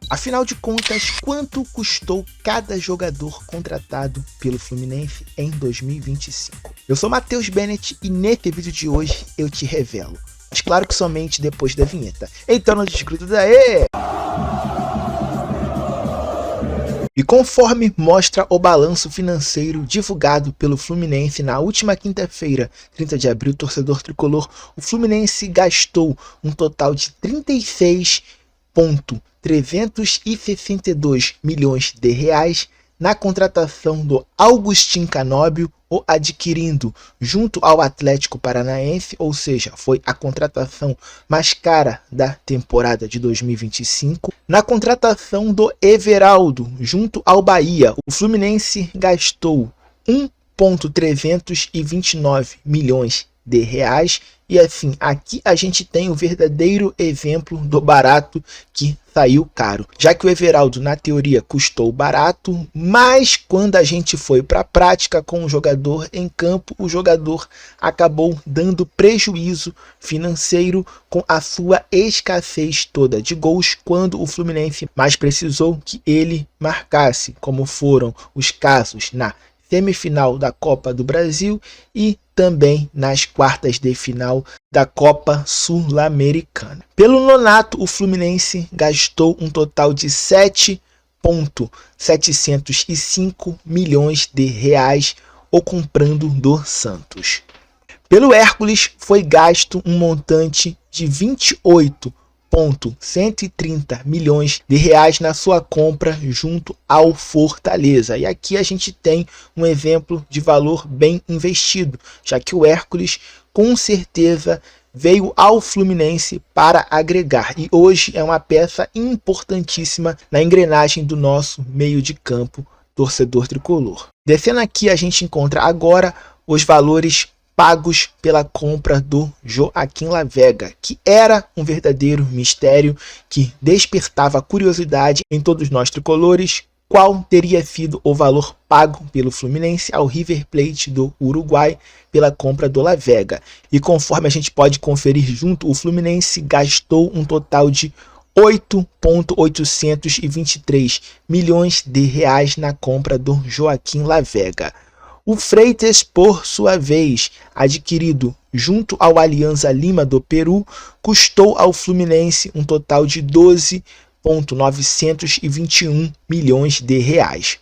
Afinal de contas, quanto custou cada jogador contratado pelo Fluminense em 2025? Eu sou Matheus Bennett e nesse vídeo de hoje eu te revelo. Mas claro que somente depois da vinheta. Então não desgruda daí! E conforme mostra o balanço financeiro divulgado pelo Fluminense na última quinta-feira, 30 de abril, torcedor tricolor, o Fluminense gastou um total de 36,362 milhões de reais na contratação do Augustin Canóbio, o adquirindo junto ao Atlético Paranaense, ou seja, foi a contratação mais cara da temporada de 2025. Na contratação do Everaldo junto ao Bahia, o Fluminense gastou 1,329 milhões de reais. E assim, aqui a gente tem o verdadeiro exemplo do barato que saiu caro. Já que o Everaldo, na teoria, custou barato, mas quando a gente foi para a prática com o jogador em campo, o jogador acabou dando prejuízo financeiro com a sua escassez toda de gols, quando o Fluminense mais precisou que ele marcasse, como foram os casos na semifinal da Copa do Brasil e também nas quartas de final da Copa Sul-Americana. Pelo Nonato, o Fluminense gastou um total de 7,705 milhões de reais ou comprando do Santos. Pelo Hércules, foi gasto um montante de 28,130 milhões de reais na sua compra junto ao Fortaleza. E aqui a gente tem um exemplo de valor bem investido, já que o Hércules com certeza veio ao Fluminense para agregar e hoje é uma peça importantíssima na engrenagem do nosso meio de campo torcedor tricolor. Descendo aqui a gente encontra agora os valores pagos pela compra do Joaquim Lavega, que era um verdadeiro mistério que despertava curiosidade em todos nós tricolores. Qual teria sido o valor pago pelo Fluminense ao River Plate do Uruguai pela compra do Lavega? E conforme a gente pode conferir junto, o Fluminense gastou um total de 8,823 milhões de reais na compra do Joaquim Lavega. O Freitas, por sua vez, adquirido junto ao Alianza Lima do Peru, custou ao Fluminense um total de 12,921 milhões de reais.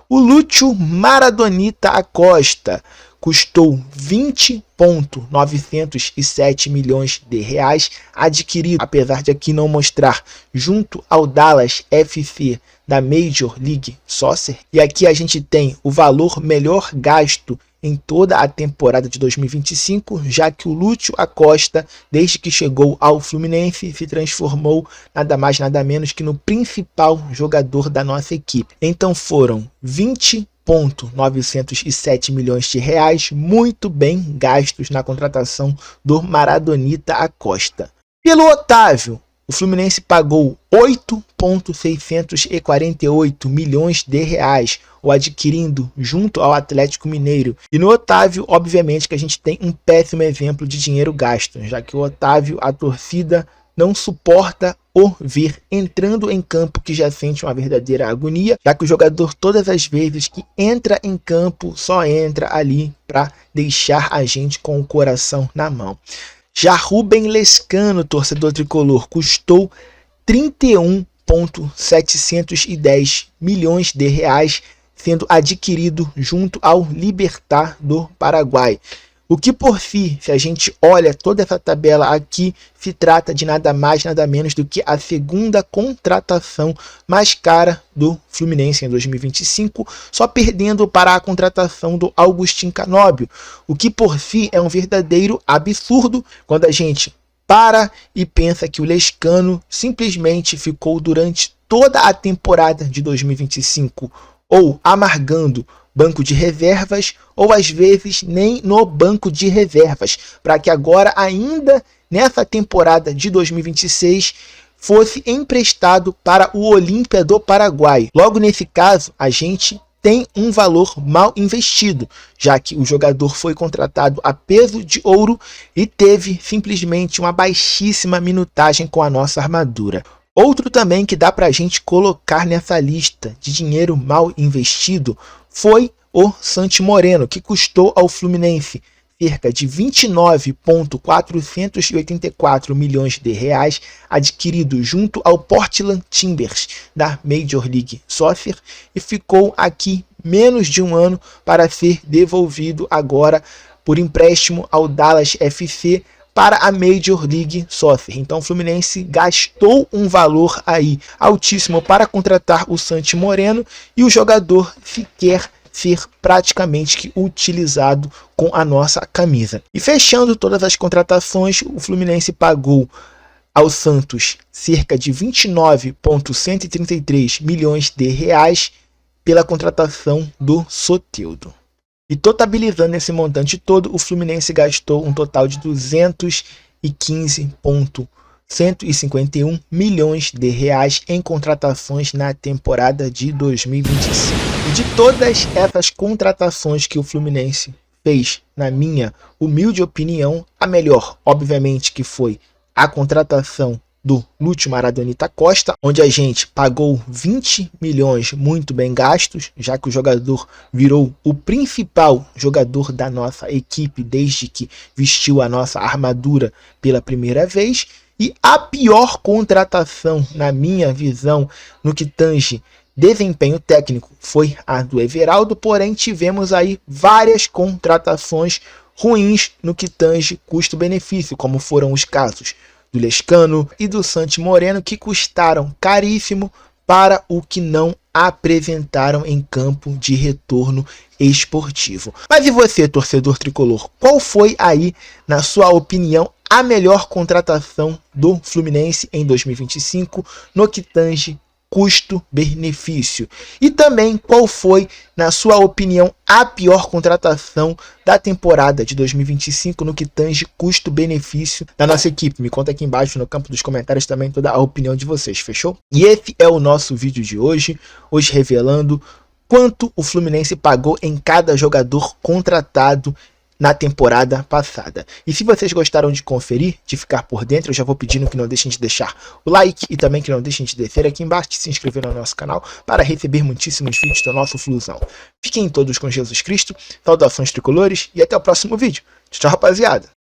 O Lúcio Maradonita Acosta custou 20,907 milhões de reais, adquirido, apesar de aqui não mostrar, junto ao Dallas FC da Major League Soccer. E aqui a gente tem o valor melhor gasto em toda a temporada de 2025, já que o Lúcio Acosta, desde que chegou ao Fluminense, se transformou nada mais nada menos que no principal jogador da nossa equipe. Então foram 20,907 milhões de reais, muito bem gastos na contratação do Maradonita Acosta. Pelo Otávio, o Fluminense pagou 8,648 milhões de reais, o adquirindo junto ao Atlético Mineiro. E no Otávio, obviamente que a gente tem um péssimo exemplo de dinheiro gasto, já que o Otávio, a torcida não suporta o ver entrando em campo, que já sente uma verdadeira agonia, já que o jogador todas as vezes que entra em campo só entra ali para deixar a gente com o coração na mão. Já Rubem Lescano, torcedor tricolor, custou 31,710 milhões de reais, sendo adquirido junto ao Libertad do Paraguai. O que por si, se a gente olha toda essa tabela aqui, se trata de nada mais, nada menos do que a segunda contratação mais cara do Fluminense em 2025, só perdendo para a contratação do Augustin Canóbio, o que por si é um verdadeiro absurdo quando a gente para e pensa que o Lescano simplesmente ficou durante toda a temporada de 2025 ou amargando banco de reservas, ou às vezes nem no banco de reservas, para que agora, ainda nessa temporada de 2026, fosse emprestado para o Olímpia do Paraguai. Logo nesse caso, a gente tem um valor mal investido, já que o jogador foi contratado a peso de ouro e teve simplesmente uma baixíssima minutagem com a nossa armadura. Outro também que dá pra gente colocar nessa lista de dinheiro mal investido foi o Santi Moreno, que custou ao Fluminense cerca de 29,484 milhões de reais, adquirido junto ao Portland Timbers da Major League Soccer, e ficou aqui menos de um ano para ser devolvido agora por empréstimo ao Dallas FC para a Major League Soccer. Então o Fluminense gastou um valor aí altíssimo para contratar o Santi Moreno e o jogador sequer ser praticamente utilizado com a nossa camisa. E fechando todas as contratações, o Fluminense pagou ao Santos cerca de 29,133 milhões de reais pela contratação do Soteldo. E totalizando esse montante todo, o Fluminense gastou um total de 215,151 milhões de reais em contratações na temporada de 2025. E de todas essas contratações que o Fluminense fez, na minha humilde opinião, a melhor, obviamente, que foi a contratação do Lúcio Maradonita Costa, onde a gente pagou 20 milhões muito bem gastos, já que o jogador virou o principal jogador da nossa equipe desde que vestiu a nossa armadura pela primeira vez. E a pior contratação, na minha visão, no que tange desempenho técnico, foi a do Everaldo, porém tivemos aí várias contratações ruins no que tange custo-benefício, como foram os casos do Lescano e do Santi Moreno, que custaram caríssimo para o que não apresentaram em campo de retorno esportivo. Mas e você, torcedor tricolor? Qual foi aí, na sua opinião, a melhor contratação do Fluminense em 2025 no que tange custo-benefício? E também qual foi, na sua opinião, a pior contratação da temporada de 2025 no que tange custo-benefício da nossa equipe? Me conta aqui embaixo no campo dos comentários também toda a opinião de vocês, fechou? E esse é o nosso vídeo de hoje revelando quanto o Fluminense pagou em cada jogador contratado na temporada passada. E se vocês gostaram de conferir, de ficar por dentro, eu já vou pedindo que não deixem de deixar o like e também que não deixem de descer aqui embaixo e se inscrever no nosso canal para receber muitíssimos vídeos do nosso Flusão. Fiquem todos com Jesus Cristo, saudações tricolores e até o próximo vídeo. Tchau, rapaziada!